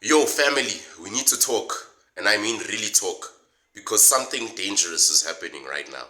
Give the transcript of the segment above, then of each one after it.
Yo, family, we need to talk, and I mean really talk, because something dangerous is happening right now.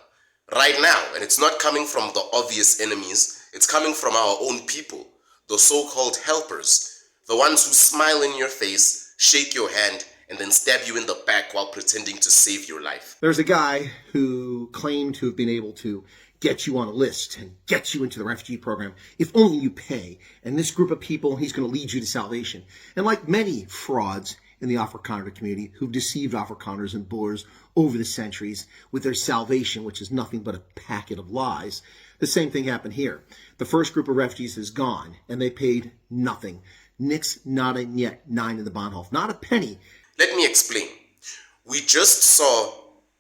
Right now, and it's not coming from the obvious enemies, it's coming from our own people, the so-called helpers, the ones who smile in your face, shake your hand, and then stab you in the back while pretending to save your life. There's a guy who claimed to have been able to get you on a list and get you into the refugee program if only you pay. And this group of people, he's going to lead you to salvation. And like many frauds in the Afrikaner community who've deceived Afrikaners and Boers over the centuries with their salvation, which is nothing but a packet of lies, the same thing happened here. The first group of refugees is gone, and they paid nothing. Nix, nada, niet, nine in the Bahnhof. Not a penny. Let me explain. We just saw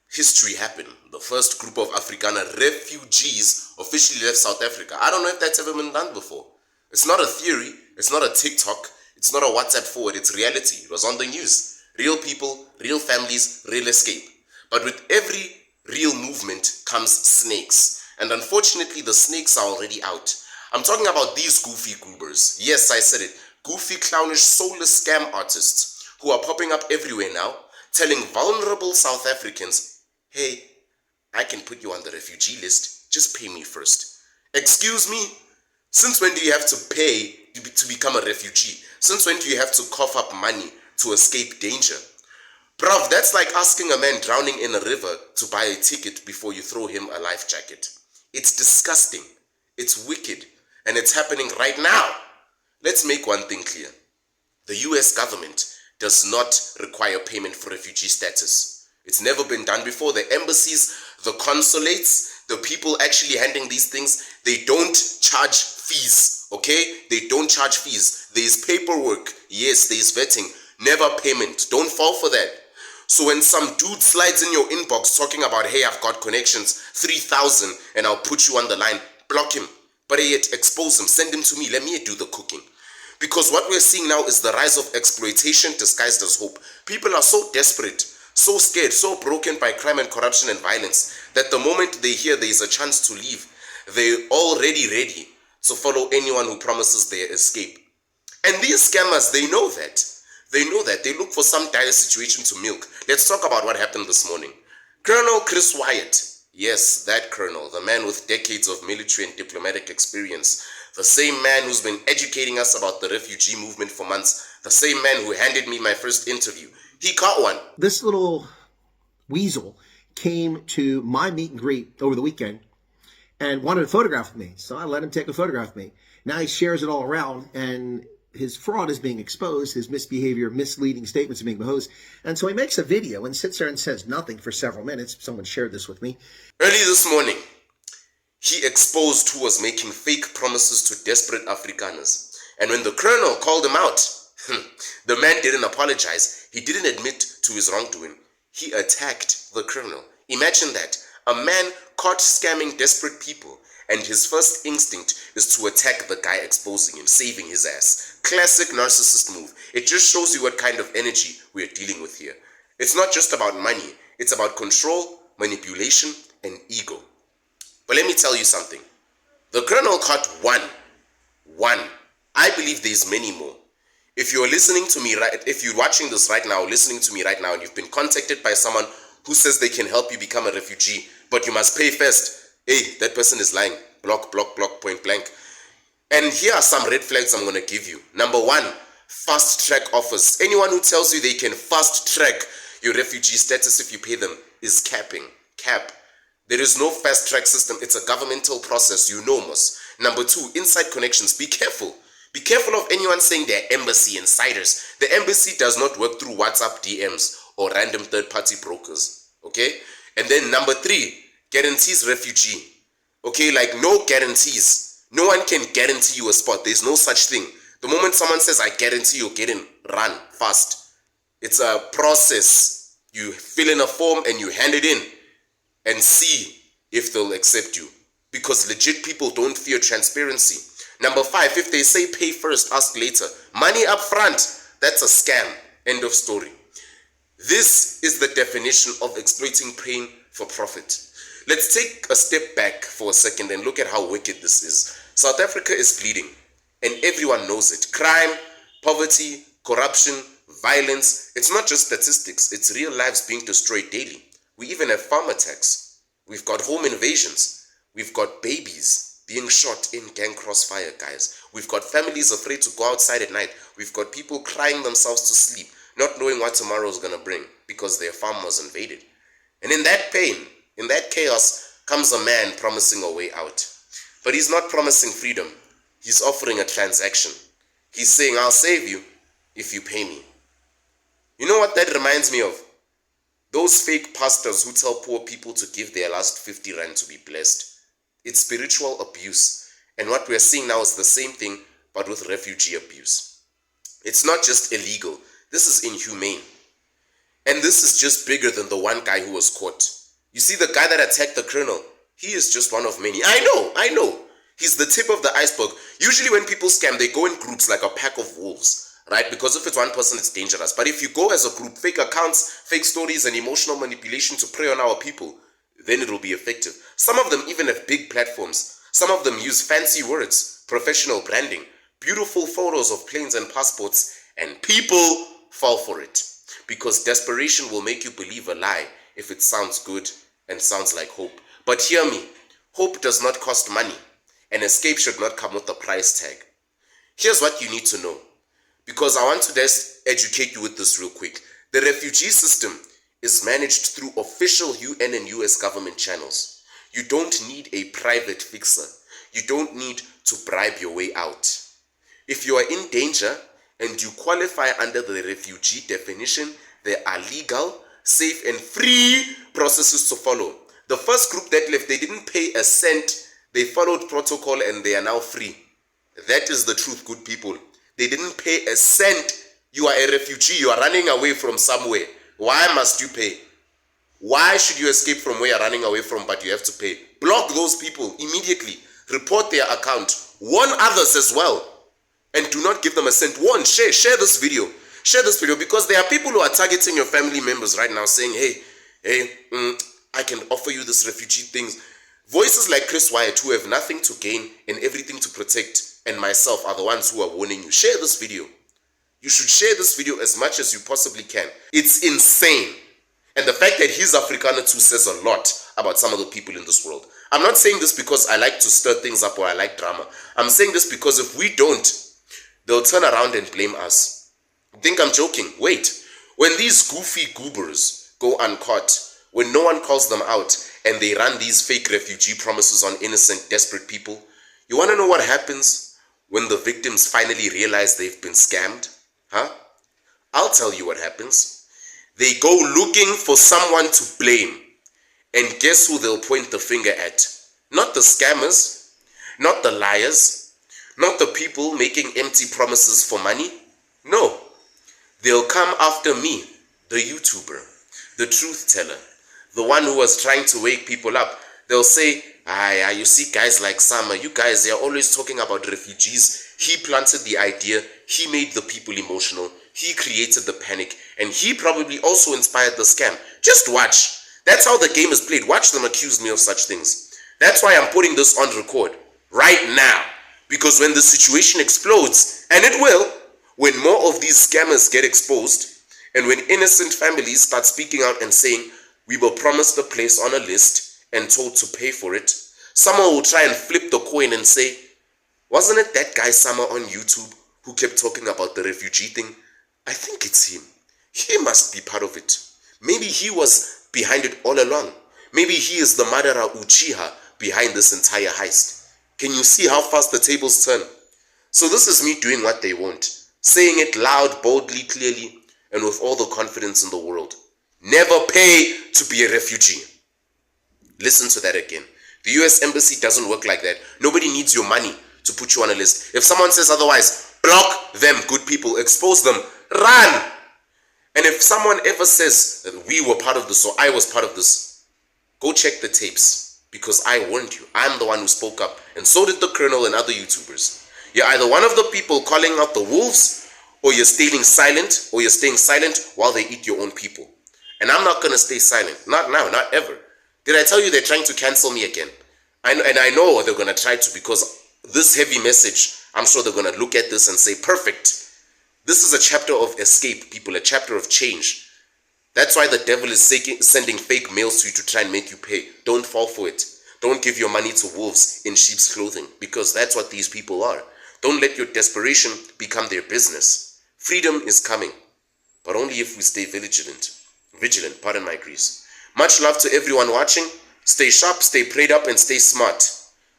history happen. The first group of Afrikaner refugees officially left South Africa. I don't know if that's ever been done before. It's not a theory. It's not a TikTok. It's not a WhatsApp forward. It's reality. It was on the news. Real people, real families, real escape. But with every real movement comes snakes. And unfortunately, the snakes are already out. I'm talking about these goofy goobers. Yes, I said it. Goofy, clownish, soulless scam artists who are popping up everywhere now, telling vulnerable South Africans, hey, I can put you on the refugee list, just pay me first. Excuse me? Since when do you have to pay to become a refugee? Since when do you have to cough up money to escape danger? Bruv, that's like asking a man drowning in a river to buy a ticket before you throw him a life jacket. It's disgusting, it's wicked, and it's happening right now. Let's make one thing clear. The US government does not require payment for refugee status. It's never been done before. The embassies, the consulates, the people actually handling these things, they don't charge fees, okay? They don't charge fees. There's paperwork. Yes, there's vetting. Never payment. Don't fall for that. So when some dude slides in your inbox talking about, hey, I've got connections, 3,000, and I'll put you on the line, block him. But yet, expose him. Send him to me. Let me do the cooking. Because what we're seeing now is the rise of exploitation disguised as hope. People are so desperate, so scared, so broken by crime and corruption and violence that the moment they hear there is a chance to leave, they're already ready to follow anyone who promises their escape. And these scammers, they know that. They know that. They look for some dire situation to milk. Let's talk about what happened this morning. Colonel Chris Wyatt, yes, that colonel, the man with decades of military and diplomatic experience, the same man who's been educating us about the refugee movement for months, the same man who handed me my first interview. He caught one. This little weasel came to my meet and greet over the weekend and wanted a photograph of me. So I let him take a photograph of me. Now he shares it all around, and his fraud is being exposed, his misbehavior, misleading statements are being exposed. And so he makes a video and sits there and says nothing for several minutes. Someone shared this with me. Early this morning, he exposed who was making fake promises to desperate Afrikaners. And when the colonel called him out, the man didn't apologize. He didn't admit to his wrongdoing. He attacked the colonel. Imagine that. A man caught scamming desperate people, and his first instinct is to attack the guy exposing him, saving his ass. Classic narcissist move. It just shows you what kind of energy we're dealing with here. It's not just about money. It's about control, manipulation, and ego. But let me tell you something. The colonel caught one. I believe there's many more. If you're listening to me if you're watching this right now, listening to me right now, and you've been contacted by someone who says they can help you become a refugee, but you must pay first, hey, that person is lying. Block, point blank. And here are some red flags I'm going to give you. Number one, fast track offers. Anyone who tells you they can fast track your refugee status if you pay them is capping. Cap. There is no fast track system. It's a governmental process. You know, Mos. Number two, inside connections. Be careful. Be careful of anyone saying they're embassy insiders. The embassy does not work through WhatsApp DMs or random third-party brokers. Okay? And then number three, guarantees refugee. Okay, like no guarantees. No one can guarantee you a spot. There's no such thing. The moment someone says, I guarantee you'll get in, run fast. It's a process. You fill in a form and you hand it in and see if they'll accept you. Because legit people don't fear transparency. Number five, if they say pay first, ask later. Money up front, that's a scam. End of story. This is the definition of exploiting pain for profit. Let's take a step back for a second and look at how wicked this is. South Africa is bleeding, and everyone knows it. Crime, poverty, corruption, violence. It's not just statistics, it's real lives being destroyed daily. We even have farm attacks. We've got home invasions. We've got babies being shot in gang crossfire, guys. We've got families afraid to go outside at night. We've got people crying themselves to sleep, not knowing what tomorrow is going to bring because their farm was invaded. And in that pain, in that chaos, comes a man promising a way out. But he's not promising freedom. He's offering a transaction. He's saying, I'll save you if you pay me. You know what that reminds me of? Those fake pastors who tell poor people to give their last 50 rand to be blessed. It's spiritual abuse. And what we're seeing now is the same thing, but with refugee abuse. It's not just illegal. This is inhumane. And this is just bigger than the one guy who was caught. You see, the guy that attacked the colonel, he is just one of many. I know. He's the tip of the iceberg. Usually when people scam, they go in groups like a pack of wolves, right? Because if it's one person, it's dangerous. But if you go as a group, fake accounts, fake stories, and emotional manipulation to prey on our people, then it will be effective. Some of them even have big platforms. Some of them use fancy words, professional branding, beautiful photos of planes and passports, and people fall for it. Because desperation will make you believe a lie if it sounds good and sounds like hope. But hear me, hope does not cost money, and escape should not come with a price tag. Here's what you need to know, because I want to just educate you with this real quick. The refugee system is managed through official UN and US government channels. You don't need a private fixer. You don't need to bribe your way out. If you are in danger and you qualify under the refugee definition, there are legal, safe, and free processes to follow. The first group that left, they didn't pay a cent. They followed protocol and they are now free. That is the truth, good people. They didn't pay a cent. You are a refugee. You are running away from somewhere. Why must you pay? Why should you escape from where you're running away from, but you have to pay? Block those people immediately. Report their account. Warn others as well. And do not give them a cent. Warn, share this video. Share this video, because there are people who are targeting your family members right now saying, hey, I can offer you this refugee things. Voices like Wyatt, who have nothing to gain and everything to protect, and myself are the ones who are warning you. Share this video. You should share this video as much as you possibly can. It's insane. And the fact that he's Afrikaner too says a lot about some of the people in this world. I'm not saying this because I like to stir things up or I like drama. I'm saying this because if we don't, they'll turn around and blame us. Think I'm joking? Wait. When these goofy goobers go uncaught, when no one calls them out, and they run these fake refugee promises on innocent, desperate people, you want to know what happens when the victims finally realize they've been scammed? Huh? I'll tell you what happens. They go looking for someone to blame. And guess who they'll point the finger at? Not the scammers, not the liars, not the people making empty promises for money. No. They'll come after me, the YouTuber, the truth teller, the one who was trying to wake people up. They'll say, you see guys like Sama, you guys, they're always talking about refugees. He planted the idea, he made the people emotional, he created the panic, and he probably also inspired the scam. Just watch. That's how the game is played. Watch them accuse me of such things. That's why I'm putting this on record right now. Because when the situation explodes, and it will, when more of these scammers get exposed, and when innocent families start speaking out and saying, we were promised a place on a list and told to pay for it, someone will try and flip the coin and say, wasn't it that guy Sama on YouTube who kept talking about the refugee thing? I think it's him. He must be part of it. Maybe he was behind it all along. Maybe he is the Madara Uchiha behind this entire heist. Can you see how fast the tables turn? So this is me doing what they want, saying it loud, boldly, clearly, and with all the confidence in the world. Never pay to be a refugee. Listen to that again. The US Embassy doesn't work like that. Nobody needs your money to put you on a list. If someone says otherwise, block them, good people. Expose them. Run! And if someone ever says that we were part of this or I was part of this, go check the tapes, because I warned you. I'm the one who spoke up, and so did the Colonel and other YouTubers. You're either one of the people calling out the wolves, or you're staying silent, while they eat your own people. And I'm not going to stay silent. Not now, not ever. Did I tell you they're trying to cancel me again? I know they're going to try to, because this heavy message, I'm sure they're going to look at this and say, perfect. This is a chapter of escape, people, a chapter of change. That's why the devil is sending fake mails to you to try and make you pay. Don't fall for it. Don't give your money to wolves in sheep's clothing, because that's what these people are. Don't let your desperation become their business. Freedom is coming, but only if we stay vigilant. Pardon my Greece. Much love to everyone watching. Stay sharp, stay prayed up, and stay smart.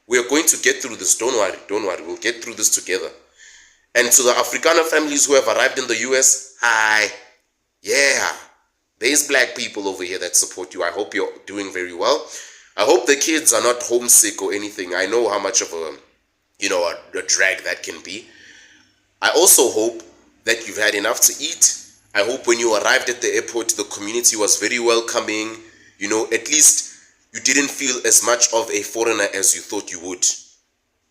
We are going to get through this. Don't worry. We'll get through this together. And to the Afrikaner families who have arrived in the US, hi. Yeah, there's black people over here that support you. I hope you're doing very well. I hope the kids are not homesick or anything. I know how much of a drag that can be. I also hope that you've had enough to eat. I hope when you arrived at the airport, the community was very welcoming. At least you didn't feel as much of a foreigner as you thought you would.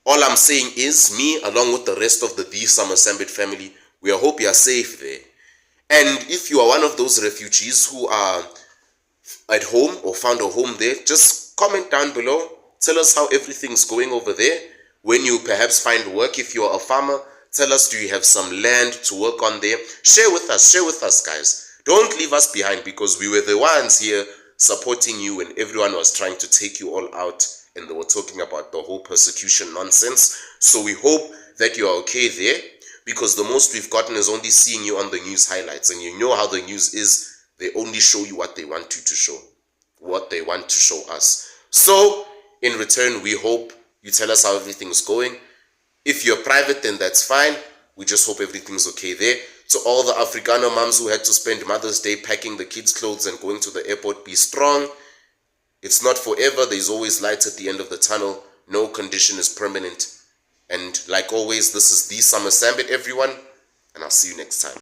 All I'm saying is, me, along with the rest of the Sambit family, we hope you are safe there. And if you are one of those refugees who are at home or found a home there, just comment down below. Tell us how everything's going over there. When you perhaps find work, if you're a farmer, tell us, do you have some land to work on there? Share with us, guys. Don't leave us behind, because we were the ones here supporting you when everyone was trying to take you all out and they were talking about the whole persecution nonsense. So we hope that you are okay there, because the most we've gotten is only seeing you on the news highlights. And you know how the news is. They only show you what they want you to show, what they want to show us. So in return, we hope you tell us how everything's going. If you're private, then that's fine. We just hope everything's okay there. To all the Afrikaner moms who had to spend Mother's Day packing the kids' clothes and going to the airport, be strong. It's not forever. There's always light at the end of the tunnel. No condition is permanent. And like always, this is the Sambit, everyone. And I'll see you next time.